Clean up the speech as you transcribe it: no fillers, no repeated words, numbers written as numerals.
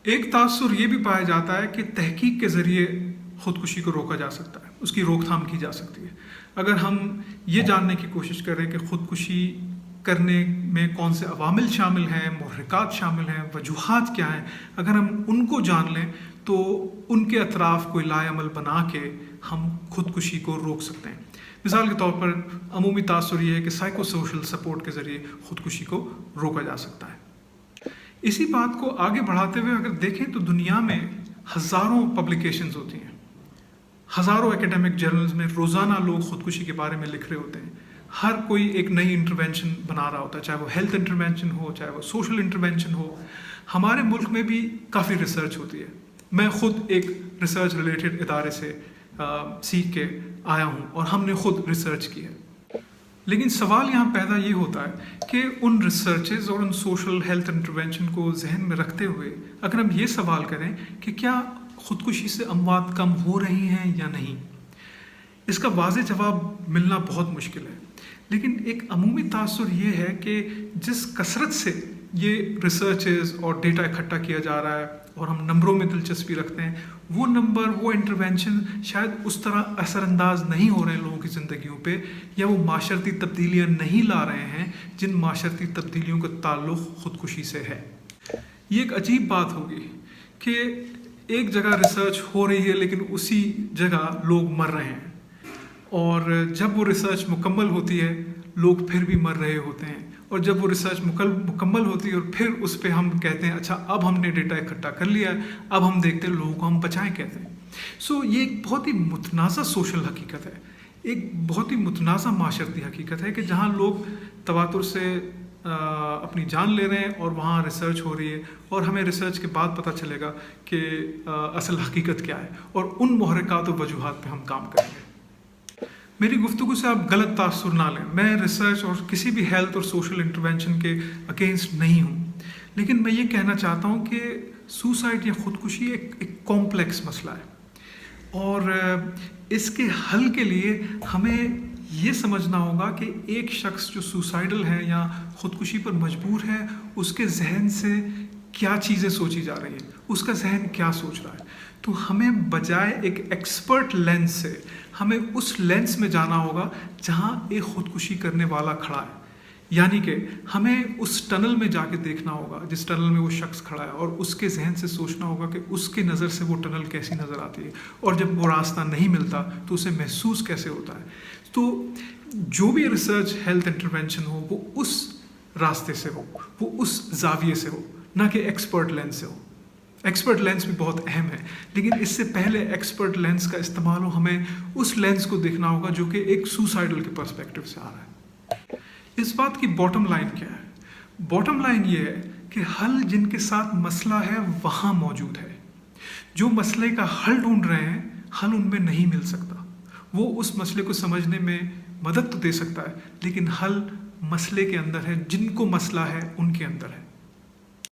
ایک تاثر یہ بھی پایا جاتا ہے کہ تحقیق کے ذریعے خودکشی کو روکا جا سکتا ہے، اس کی روک تھام کی جا سکتی ہے۔ اگر ہم یہ جاننے کی کوشش کریں کہ خودکشی کرنے میں کون سے عوامل شامل ہیں، محرکات شامل ہیں، وجوہات کیا ہیں، اگر ہم ان کو جان لیں تو ان کے اطراف کوئی لائے عمل بنا کے ہم خودکشی کو روک سکتے ہیں۔ مثال کے طور پر عمومی تاثر یہ ہے کہ سائیکو سوشل سپورٹ کے ذریعے خودکشی کو روکا جا سکتا ہے۔ اسی بات کو آگے بڑھاتے ہوئے اگر دیکھیں تو دنیا میں ہزاروں پبلیکیشنز ہوتی ہیں، ہزاروں ایکیڈیمک جرنلز میں روزانہ لوگ خودکشی کے بارے میں لکھ رہے ہوتے ہیں۔ ہر کوئی ایک نئی انٹروینشن بنا رہا ہوتا ہے، چاہے وہ ہیلتھ انٹروینشن ہو، چاہے وہ سوشل انٹروینشن ہو۔ ہمارے ملک میں بھی کافی ریسرچ ہوتی ہے۔ میں خود ایک ریسرچ ریلیٹڈ ادارے سے سیکھ کے آیا ہوں اور ہم نے خود ریسرچ کی ہے۔ لیکن سوال یہاں پیدا یہ ہوتا ہے کہ ان ریسرچز اور ان سوشل ہیلتھ انٹروینشن کو ذہن میں رکھتے ہوئے اگر ہم یہ سوال کریں کہ کیا خودکشی سے اموات کم ہو رہی ہیں یا نہیں، اس کا واضح جواب ملنا بہت مشکل ہے۔ لیکن ایک عمومی تاثر یہ ہے کہ جس کثرت سے یہ ریسرچز اور ڈیٹا اکٹھا کیا جا رہا ہے اور ہم نمبروں میں دلچسپی رکھتے ہیں، وہ نمبر، وہ انٹروینشن شاید اس طرح اثر انداز نہیں ہو رہے ہیں لوگوں کی زندگیوں پہ، یا وہ معاشرتی تبدیلیاں نہیں لا رہے ہیں جن معاشرتی تبدیلیوں کا تعلق خودکشی سے ہے۔ یہ ایک عجیب بات ہوگی کہ ایک جگہ ریسرچ ہو رہی ہے لیکن اسی جگہ لوگ مر رہے ہیں، اور جب وہ ریسرچ مکمل ہوتی ہے لوگ پھر بھی مر رہے ہوتے ہیں، اور جب وہ ریسرچ مکمل ہوتی ہے اور پھر اس پہ ہم کہتے ہیں اچھا اب ہم نے ڈیٹا اکٹھا کر لیا ہے، اب ہم دیکھتے ہیں لوگوں کو ہم بچائیں کہتے ہیں۔ یہ ایک بہت ہی متنازع سوشل حقیقت ہے، ایک بہت ہی متنازع معاشرتی حقیقت ہے کہ جہاں لوگ تواتر سے اپنی جان لے رہے ہیں اور وہاں ریسرچ ہو رہی ہے، اور ہمیں ریسرچ کے بعد پتہ چلے گا کہ اصل حقیقت کیا ہے، اور ان محرکات و وجوہات پہ ہم کام کریں گے۔ میری گفتگو سے آپ غلط تاثر نہ لیں، میں ریسرچ اور کسی بھی ہیلتھ اور سوشل انٹروینشن کے اگینسٹ نہیں ہوں، لیکن میں یہ کہنا چاہتا ہوں کہ سوسائڈ یا خودکشی ایک کمپلیکس مسئلہ ہے، اور اس کے حل کے لیے ہمیں یہ سمجھنا ہوگا کہ ایک شخص جو سوسائڈل ہے یا خودکشی پر مجبور ہے، اس کے ذہن سے کیا چیزیں سوچی جا رہی ہیں، اس کا ذہن کیا سوچ رہا ہے۔ تو ہمیں بجائے ایک ایکسپرٹ لینس سے ہمیں اس لینس میں جانا ہوگا جہاں ایک خودکشی کرنے والا کھڑا ہے، یعنی کہ ہمیں اس ٹنل میں جا کے دیکھنا ہوگا جس ٹنل میں وہ شخص کھڑا ہے، اور اس کے ذہن سے سوچنا ہوگا کہ اس کے نظر سے وہ ٹنل کیسی نظر آتی ہے، اور جب وہ راستہ نہیں ملتا تو اسے محسوس کیسے ہوتا ہے۔ تو جو بھی ریسرچ ہیلتھ انٹروینشن ہو وہ اس راستے سے ہو، وہ اس زاویے سے ہو، نہ کہ ایکسپرٹ لینس سے ہو۔ ایکسپرٹ لینس بھی بہت اہم ہے، لیکن اس سے پہلے ایکسپرٹ لینس کا استعمال ہو، ہمیں اس لینس کو دیکھنا ہوگا جو کہ ایک سوسائڈل کے پرسپیکٹو سے آ رہا ہے۔ اس بات کی باٹم لائن کیا ہے؟ باٹم لائن یہ ہے کہ حل جن کے ساتھ مسئلہ ہے وہاں موجود ہے، جو مسئلے کا حل ڈھونڈ رہے ہیں حل ان میں نہیں مل سکتا۔ وہ اس مسئلے کو سمجھنے میں مدد تو دے سکتا ہے، لیکن حل مسئلے کے اندر ہے، جن کو مسئلہ ہے ان کے اندر ہے۔